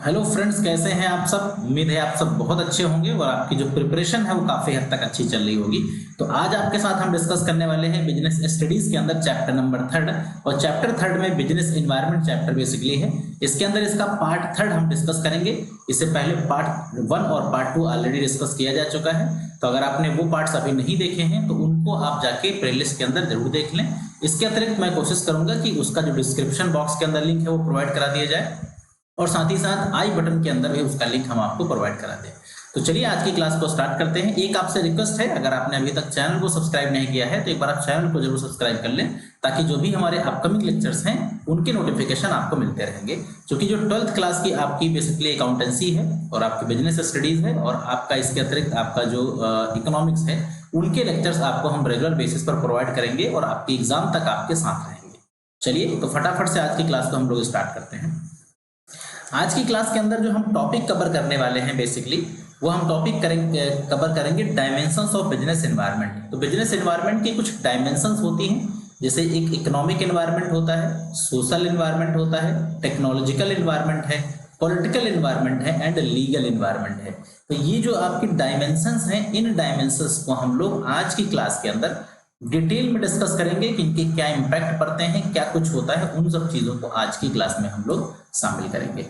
Hello friends, कैसे हैं आप सब। उम्मीद है आप सब बहुत अच्छे होंगे और आपकी जो प्रिपरेशन है वो काफी हद तक अच्छी चल रही होगी। तो आज आपके साथ हम डिस्कस करने वाले हैं बिजनेस स्टडीज के अंदर चैप्टर नंबर 3। और चैप्टर 3 में बिजनेस एनवायरनमेंट चैप्टर बेसिकली है। इसके अंदर इसका पार्ट 3 हम डिस्कस करेंगे। इससे पहले पार्ट 1 और पार्ट 2 ऑलरेडी डिस्कस किया जा चुका है। तो अगर आपने वो पार्ट्स अभी नहीं देखे हैं तो उनको आप जाके प्लेलिस्ट के अंदर जरूर देख लें। इसके अतिरिक्त मैं कोशिश करूंगा कि उसका जो डिस्क्रिप्शन बॉक्स के अंदर लिंक है वो प्रोवाइड करा दिया जाए और साथ ही साथ आई बटन के अंदर भी उसका लिंक हम आपको प्रोवाइड करा दें। तो चलिए आज की क्लास को स्टार्ट करते हैं। एक आपसे रिक्वेस्ट है, अगर आपने अभी तक चैनल को सब्सक्राइब नहीं किया है तो एक बार आप चैनल को जरूर सब्सक्राइब कर लें, ताकि जो भी हमारे अपकमिंग लेक्चर्स हैं उनके नोटिफिकेशन आपको मिलते रहेंगे। क्योंकि जो 12th क्लास की आपकी बेसिकली अकाउंटेंसी है और आपकी बिजनेस स्टडीज है और आपका इसके अतिरिक्त आपका जो इकोनॉमिक्स है, उनके लेक्चर्स आपको हम रेगुलर बेसिस पर प्रोवाइड करेंगे और आपके एग्जाम तक आपके साथ रहेंगे। चलिए तो फटाफट से आज की क्लास को हम लोग स्टार्ट करते हैं। आज की क्लास के अंदर जो हम टॉपिक कवर करने वाले हैं बेसिकली वो हम टॉपिक कवर करेंगे डायमेंशंस ऑफ बिजनेस एनवायरनमेंट। तो बिजनेस एनवायरनमेंट की कुछ डायमेंशंस होती हैं, जैसे एक इकोनॉमिक एनवायरनमेंट होता है, सोशल एनवायरनमेंट होता है, टेक्नोलॉजिकल एनवायरनमेंट है, पॉलिटिकल एनवायरनमेंट है एंड लीगल एनवायरनमेंट है। तो ये जो आपकी डायमेंशंस हैं, इन डायमेंशंस को हम लोग आज की क्लास के अंदर डिटेल में डिस्कस करेंगे कि इनके क्या इंपैक्ट पड़ते हैं, क्या कुछ होता है, उन सब चीजों को आज की क्लास में हम लोग शामिल करेंगे।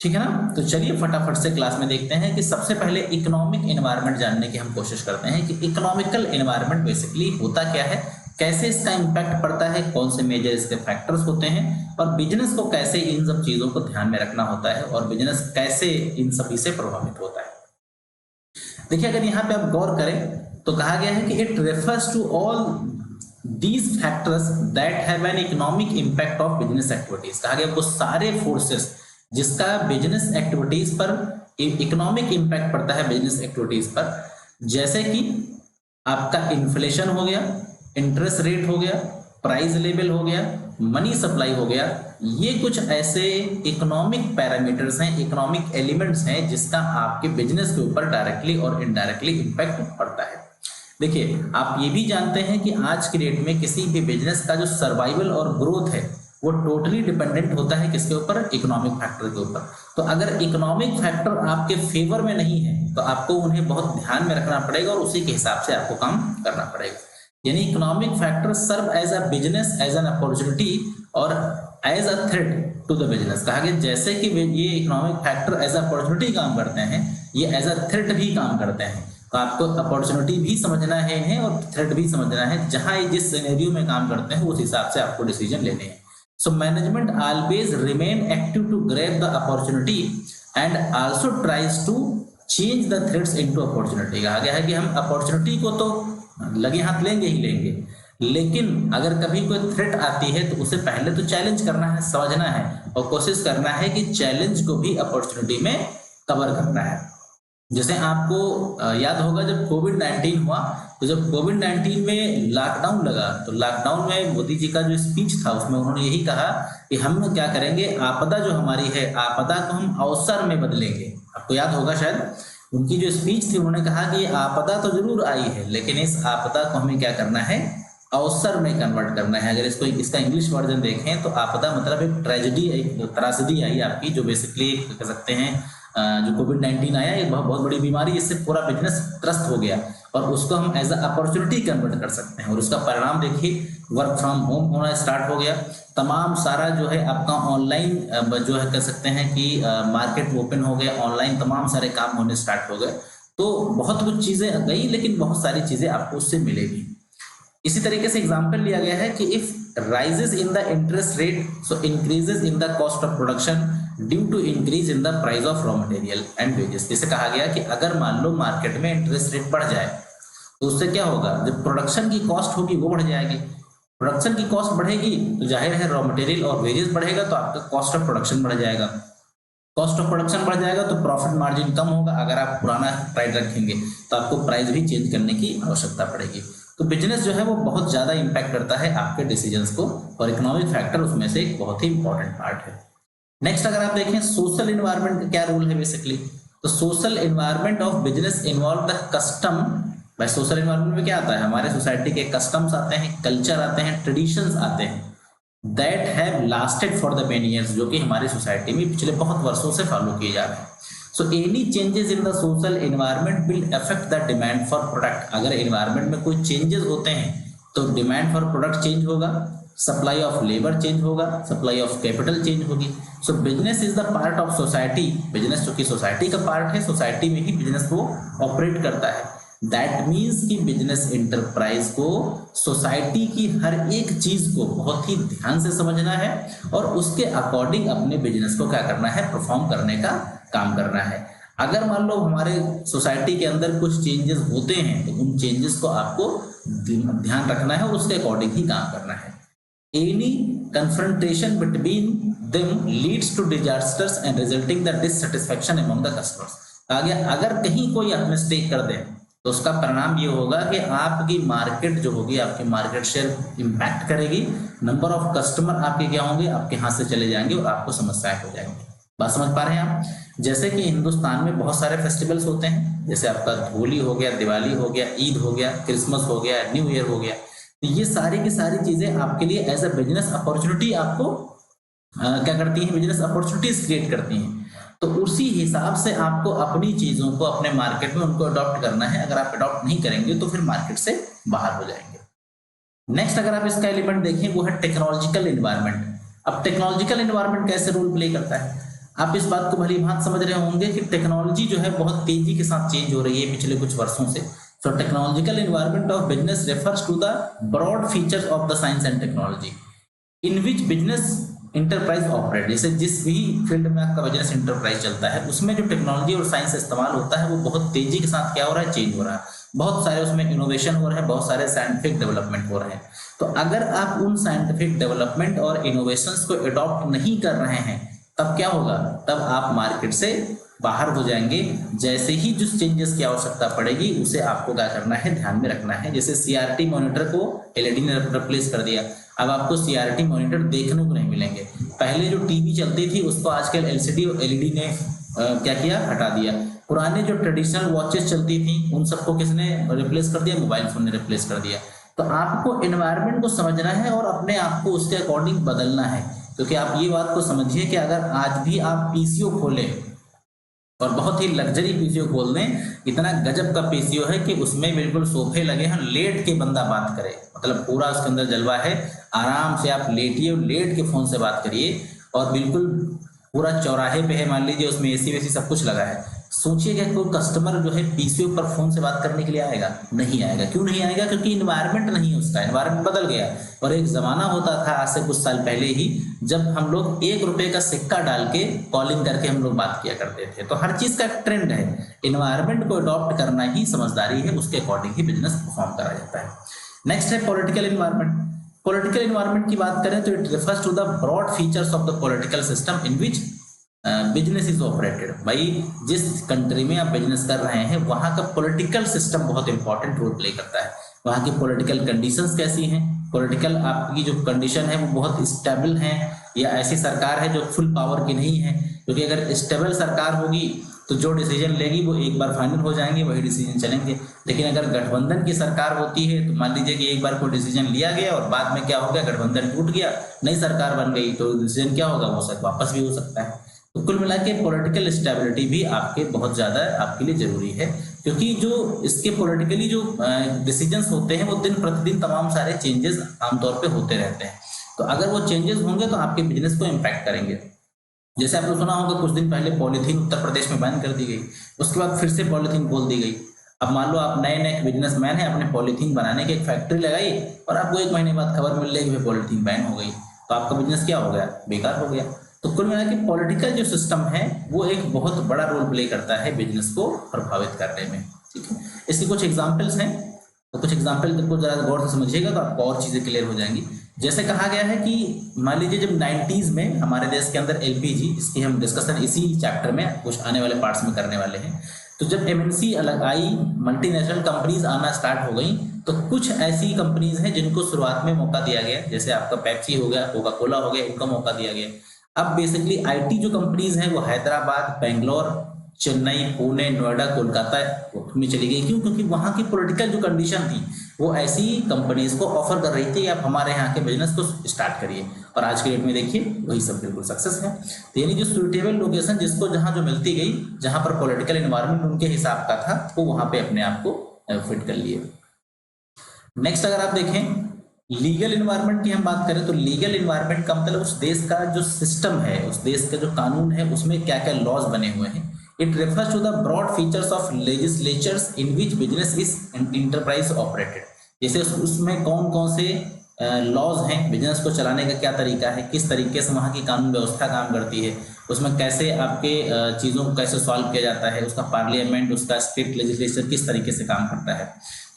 ठीक है ना। तो चलिए फटाफट से क्लास में देखते हैं कि सबसे पहले इकोनॉमिक एनवायरनमेंट जानने की हम कोशिश करते हैं कि इकोनॉमिकल एनवायरनमेंट बेसिकली होता क्या है, कैसे इसका इंपैक्ट पड़ता है, कौन से मेजर इसके फैक्टर्स होते हैं और बिजनेस को कैसे इन सब चीजों को ध्यान में रखना होता है और बिजनेस कैसे इन सभी से प्रभावित होता है। देखिए, अगर यहाँ पे आप गौर करें तो कहा गया है कि it refers to all these factors that have an economic impact of business activities. कहा गया वो सारे फोर्सेस जिसका बिजनेस एक्टिविटीज पर इकोनॉमिक इंपैक्ट पड़ता है बिजनेस एक्टिविटीज पर, जैसे कि आपका इन्फ्लेशन हो गया, इंटरेस्ट रेट हो गया, प्राइस लेवल हो गया, मनी सप्लाई हो गया। ये कुछ ऐसे इकोनॉमिक पैरामीटर्स हैं, इकोनॉमिक एलिमेंट्स हैं जिसका आपके बिजनेस के ऊपर डायरेक्टली और इनडायरेक्टली इंपैक्ट पड़ता है। देखिए, आप ये भी जानते हैं कि आज की डेट में किसी भी बिजनेस का जो सर्वाइवल और ग्रोथ है वो टोटली डिपेंडेंट होता है किसके ऊपर, इकोनॉमिक फैक्टर के ऊपर। तो अगर इकोनॉमिक फैक्टर आपके फेवर में नहीं है तो आपको उन्हें बहुत ध्यान में रखना पड़ेगा और उसी के हिसाब से आपको काम करना पड़ेगा। यानी economic factor serve as a business, as an opportunity और as a threat to the business. कहा गया जैसे कि ये इकोनॉमिक फैक्टर एज अपॉर्चुनिटी काम करते हैं, ये एज अ थ्रेट भी काम करते हैं। तो आपको अपॉर्चुनिटी भी समझना है इन्हें और थ्रेट भी समझना है। जहां ये जिस सिनेरियो में काम करते हैं उस हिसाब से आपको डिसीजन लेने हैं। So management always remain active to grab the opportunity and also tries to change the threats into opportunity। कहा गया है कि हम अपॉर्चुनिटी को तो लगे हाथ लेंगे ही लेंगे, लेकिन अगर कभी कोई थ्रेट आती है तो उसे पहले तो चैलेंज करना है, समझना है और कोशिश करना है कि चैलेंज को भी अपॉर्चुनिटी में कवर करना है। जैसे आपको याद होगा जब कोविड-19 हुआ, तो जब कोविड-19 में लॉकडाउन लगा तो लॉकडाउन में मोदी जी का जो स्पीच था उसमें उन्होंने यही कहा कि हम क्या करेंगे, आपदा जो हमारी है, आपदा को हम अवसर में बदलेंगे। आपको याद होगा शायद उनकी जो स्पीच थी, उन्होंने कहा कि आपदा तो जरूर आई है लेकिन इस आपदा को हमें क्या करना है, अवसर में कन्वर्ट करना है। अगर इसका इंग्लिश वर्जन देखें तो आपदा मतलब एक ट्रेजेडी, एक त्रासदी आई आपकी, जो बेसिकली कह सकते हैं जो कोविड-19 आया, एक बहुत बड़ी बीमारी, इससे पूरा बिजनेस त्रस्त हो गया और उसको हम एज अ अपॉर्चुनिटी कन्वर्ट कर सकते हैं। और उसका परिणाम देखिए, वर्क फ्रॉम होम होना स्टार्ट हो गया, तमाम सारा जो है आपका ऑनलाइन जो है कह सकते हैं कि मार्केट ओपन हो गया, ऑनलाइन तमाम सारे काम होने स्टार्ट हो गए। तो बहुत कुछ चीजें गई लेकिन बहुत सारी चीजें आपको उससे मिलेगी। इसी तरीके से एग्जाम्पल लिया गया है कि if rises in the interest rate, so increases in the cost of production due to increase in the price of raw material and wages। जैसे कहा गया कि अगर मान लो मार्केट में इंटरेस्ट रेट बढ़ जाए तो उससे क्या होगा, जब प्रोडक्शन की कॉस्ट होगी वो बढ़ जाएगी। प्रोडक्शन की कॉस्ट बढ़ेगी तो जाहिर है रॉ मटेरियल और वेजेस बढ़ेगा तो आपका कॉस्ट ऑफ प्रोडक्शन बढ़ जाएगा। कॉस्ट ऑफ प्रोडक्शन बढ़ जाएगा तो प्रॉफिट मार्जिन कम होगा। अगर आप पुराना प्राइस रखेंगे तो आपको प्राइस भी चेंज करने की आवश्यकता पड़ेगी। तो बिजनेस जो है वो बहुत ज्यादा इंपैक्ट करता है आपके डिसीजंस को और इकोनॉमिक फैक्टर उसमें से एक बहुत ही इंपॉर्टेंट पार्ट है। नेक्स्ट अगर आप देखें सोशल एनवायरनमेंट का क्या रोल है बेसिकली, तो social environment of business involve the custom. भाई सोशल एनवायरनमेंट में क्या आता है, हमारे सोसाइटी के कस्टम्स आते हैं, कल्चर आते हैं, ट्रेडिशंस आते हैं। That have lasted for the many years, जो कि हमारी सोसाइटी में पिछले बहुत वर्षों से फॉलो किए जा रहे हैं। So any changes in the social environment will affect the demand for product. अगर एनवायरनमेंट में कोई चेंजेस होते हैं तो डिमांड फॉर प्रोडक्ट चेंज होगा, सप्लाई ऑफ लेबर चेंज होगा, सप्लाई ऑफ कैपिटल चेंज होगी। सो business is the part of society. Business जो कि सोसाइटी का पार्ट है, सोसाइटी में ही बिजनेस को ऑपरेट करता है। दैट मीन्स कि बिजनेस इंटरप्राइज को सोसाइटी की हर एक चीज को बहुत ही ध्यान से समझना है और उसके अकॉर्डिंग अपने बिजनेस को क्या करना है, परफॉर्म करने का काम करना है। अगर मान लो हमारे सोसाइटी के अंदर कुछ चेंजेस होते हैं तो उन चेंजेस को आपको ध्यान रखना है और उसके अकॉर्डिंग ही काम करना है। Any confrontation between them leads to disasters and resulting the dissatisfaction among the customers. कहा गया अगर कहीं कोई आप मिस्टेक कर दे तो उसका परिणाम ये होगा कि आपकी मार्केट जो होगी, आपकी मार्केट शेयर इंपैक्ट करेगी, नंबर ऑफ कस्टमर आपके क्या होंगे, आपके हाथ से चले जाएंगे और आपको समस्याएं हो जाएंगी। बात समझ पा रहे हैं आप? जैसे कि हिंदुस्तान में बहुत सारे फेस्टिवल्स होते हैं, जैसे आपका होली हो गया, दिवाली हो गया, ईद हो गया, क्रिसमस हो गया, न्यू ईयर हो गया। तो ये सारी की सारी चीजें आपके लिए एज अ बिजनेस अपॉर्चुनिटी आपको क्या करती हैं, बिजनेस अपॉर्चुनिटीज क्रिएट करती हैं। तो उसी हिसाब से आपको अपनी चीजों को अपने मार्केट में उनको अडॉप्ट करना है। अगर आप अडॉप्ट नहीं करेंगे तो फिर मार्केट से बाहर हो जाएंगे। नेक्स्ट अगर आप इसका एलिमेंट देखें वो है टेक्नोलॉजिकल एनवायरनमेंट। अब टेक्नोलॉजिकल एनवायरनमेंट कैसे रोल प्ले करता है, आप इस बात को भली भांति समझ रहे होंगे कि टेक्नोलॉजी जो है बहुत तेजी के साथ चेंज हो रही है पिछले कुछ वर्षों से। So technological environment of business refers to the broad features of the science and technology in which business enterprise operate. जैसे जिस भी फील्ड में आपका बिजनेस इंटरप्राइज चलता है उसमें जो टेक्नोलॉजी और साइंस इस्तेमाल होता है वो बहुत तेजी के साथ क्या हो रहा है, चेंज हो रहा है। बहुत सारे उसमें इनोवेशन हो रहे हैं, बहुत सारे साइंटिफिक डेवलपमेंट हो रहे हैं। तो अगर आप उन साइंटिफिक डेवलपमेंट और इनोवेशंस को अडॉप्ट नहीं कर रहे हैं तब क्या होगा, तब आप मार्केट से बाहर हो जाएंगे। जैसे ही जिस चेंजेस की आवश्यकता पड़ेगी उसे आपको क्या करना है, ध्यान में रखना है। जैसे सीआरटी मॉनिटर को एलईडी ने रिप्लेस कर दिया, अब आपको सीआरटी मॉनिटर देखने को नहीं मिलेंगे। पहले जो टीवी चलती थी उसको आजकल एलसीडी और एलईडी ने क्या किया, हटा दिया। पुराने जो ट्रेडिशनल वॉचेस चलती थी उन सबको किसने रिप्लेस कर दिया, मोबाइल फोन ने रिप्लेस कर दिया। तो आपको एनवायरनमेंट को समझना है और अपने आप को उसके अकॉर्डिंग बदलना है। क्योंकि आप ये बात को समझिए कि अगर आज भी आप पीसीओ खोलें और बहुत ही लग्जरी पीसीओ खोल दें, इतना गजब का पीसीओ है कि उसमें बिल्कुल सोफे लगे हैं, लेट के बंदा बात करे, मतलब पूरा उसके अंदर जलवा है, आराम से आप लेटिए और लेट के फोन से बात करिए और बिल्कुल पूरा चौराहे पे है, मान लीजिए उसमें एसी वेसी सब कुछ लगा है। सोचिए कि कोई कस्टमर जो है पीसीओ पर फोन से बात करने के लिए आएगा? नहीं आएगा। क्यों नहीं आएगा? क्योंकि इन्वायरमेंट नहीं है, उसका इन्वायरमेंट बदल गया। और एक जमाना होता था आज से कुछ साल पहले ही जब हम लोग 1 रुपए का सिक्का डाल के कॉलिंग करके हम लोग बात किया करते थे। तो हर चीज का एक ट्रेंड है, इन्वायरमेंट को अडॉप्ट करना ही समझदारी है, उसके अकॉर्डिंग ही बिजनेस परफॉर्म करा जाता है। नेक्स्ट है पॉलिटिकल इन्वायरमेंट। पॉलिटिकल इन्वायरमेंट की बात करें तो it refers to the broad features of the political system in which business is operated. भाई जिस कंट्री में आप बिजनेस कर रहे हैं वहां का पॉलिटिकल सिस्टम बहुत इंपॉर्टेंट रोल प्ले करता है। वहां की पॉलिटिकल कंडीशंस कैसी हैं, पॉलिटिकल आपकी जो कंडीशन है वो बहुत स्टेबल है या ऐसी सरकार है जो फुल पावर की नहीं है। क्योंकि अगर स्टेबल सरकार होगी तो जो डिसीजन लेगी वो एक बार फाइनल हो जाएंगे, वही डिसीजन चलेंगे। लेकिन अगर गठबंधन की सरकार होती है तो मान लीजिए कि एक बार कोई डिसीजन लिया गया और बाद में क्या हो गया, गठबंधन टूट गया, नई सरकार बन गई, तो डिसीजन क्या होगा, वो सब वापस भी हो सकता है। तो कुल मिला के पॉलिटिकल स्टेबिलिटी भी आपके बहुत ज्यादा आपके लिए जरूरी है। क्योंकि जो इसके पॉलिटिकली जो डिसीजंस होते हैं वो दिन प्रतिदिन तमाम सारे चेंजेस आमतौर पे होते रहते हैं। तो अगर वो चेंजेस होंगे तो आपके बिजनेस को इम्पैक्ट करेंगे। जैसे आपने सुना होगा कुछ दिन पहले पॉलीथीन उत्तर प्रदेश में बैन कर दी गई, उसके बाद फिर से पॉलीथीन खोल दी गई। अब मान लो आप नए नए बिजनेसमैन हैं, आपने पॉलीथीन बनाने की एक फैक्ट्री लगाई और आपको 1 महीने बाद खबर मिल रही है कि पॉलीथीन बैन हो गई, तो आपका बिजनेस क्या हो गया, बेकार हो गया। तो कुल मिला के पॉलिटिकल जो सिस्टम है वो एक बहुत बड़ा रोल प्ले करता है बिजनेस को प्रभावित करने में। ठीक है, इसके कुछ एग्जांपल्स हैं, तो कुछ एग्जांपल को जरा गौर से समझिएगा तो आपको और चीजें क्लियर हो जाएंगी। जैसे कहा गया है कि मान लीजिए जब 90s में हमारे देश के अंदर एलपीजी, इसकी हम डिस्कशन इसी चैप्टर में कुछ आने वाले पार्ट्स में करने वाले हैं। तो जब एमएनसी अलग आई, मल्टीनेशनल कंपनीज आना स्टार्ट हो गई, तो कुछ ऐसी कंपनीज हैं जिनको शुरुआत में मौका दिया गया, जैसे आपका पेप्सी हो गया, कोका कोला हो गया, इनको मौका दिया गया। अब बेसिकली आईटी जो कंपनीज हैं वो हैदराबाद, बेंगलोर, चेन्नई, पुणे, नोएडा, कोलकाता में चली गई। क्यों? क्योंकि वहां की पॉलिटिकल जो कंडीशन थी वो ऐसी कंपनीज को ऑफर कर रही थी आप हमारे यहाँ के बिजनेस को स्टार्ट करिए। और आज के डेट में देखिए वही सब बिल्कुल सक्सेस है। तो यानी जो सुइटेबल लोकेशन जिसको जहां जो मिलती गई, जहां पर पॉलिटिकल एनवायरनमेंट उनके हिसाब का था, वो वहां पे अपने आप को फिट कर लिए। नेक्स्ट अगर आप देखें लीगल एनवायरनमेंट की हम बात करें तो लीगल एनवायरनमेंट का मतलब उस देश का जो सिस्टम है, उस देश का जो कानून है, उसमें क्या क्या लॉज बने हुए हैं। It refers to the broad features of legislatures in which business is enterprise operated. जैसे उसमें कौन कौन से लॉज हैं, बिजनेस को चलाने का क्या तरीका है, किस तरीके से वहाँ की कानून व्यवस्था काम करती है, उसमें कैसे आपके चीज़ों को कैसे सॉल्व किया जाता है, उसका पार्लियामेंट, उसका स्टेट लेजिस्लेचर किस तरीके से काम करता है,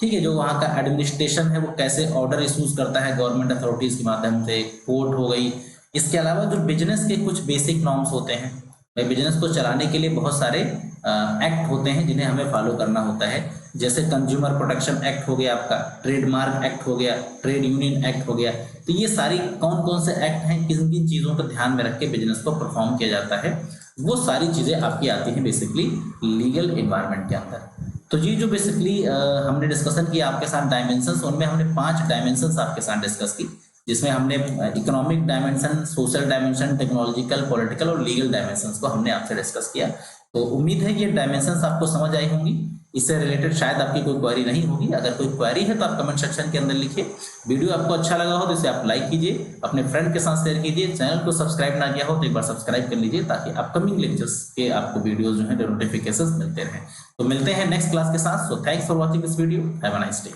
ठीक है, जो वहाँ का एडमिनिस्ट्रेशन है वो कैसे ऑर्डर इशूज करता है गवर्नमेंट अथॉरिटीज के माध्यम से, कोर्ट हो गई। इसके अलावा जो बिजनेस के कुछ बेसिक नॉर्म्स होते हैं, भाई बिजनेस को चलाने के लिए बहुत सारे एक्ट होते हैं जिन्हें हमें फॉलो करना होता है, जैसे कंज्यूमर प्रोटेक्शन एक्ट हो गया आपका, ट्रेडमार्क एक्ट हो गया, ट्रेड यूनियन एक्ट हो गया। तो ये सारी कौन कौन से एक्ट हैं, किन किन चीज़ों को ध्यान में रख के बिजनेस को परफॉर्म किया जाता है, वो सारी चीज़ें आपकी आती हैं बेसिकली लीगल एनवायरनमेंट के अंदर। तो ये जो बेसिकली हमने डिस्कशन किया आपके साथ डायमेंशंस, उनमें हमने 5 डायमेंशंस आपके साथ डिस्कस की, जिसमें हमने economic dimension, social dimension, technological, political और लीगल डायमेंशंस को हमने आपसे डिस्कस किया। तो उम्मीद है ये डायमेंशंस आपको समझ आई होंगी, इससे रिलेटेड शायद आपकी कोई क्वेरी नहीं होगी। अगर कोई क्वेरी है तो आप कमेंट सेक्शन के अंदर लिखिए। वीडियो आपको अच्छा लगा हो तो इसे आप लाइक कीजिए, अपने फ्रेंड के साथ शेयर कीजिए, चैनल को सब्सक्राइब ना किया हो तो एक बार सब्सक्राइब कर लीजिए ताकि अपकमिंग लेक्चर्स के आपको वीडियोज जो है नोटिफिकेशन मिलते रहें। तो मिलते हैं नेक्स्ट क्लास के साथ। So thanks for watching this video, have a nice day.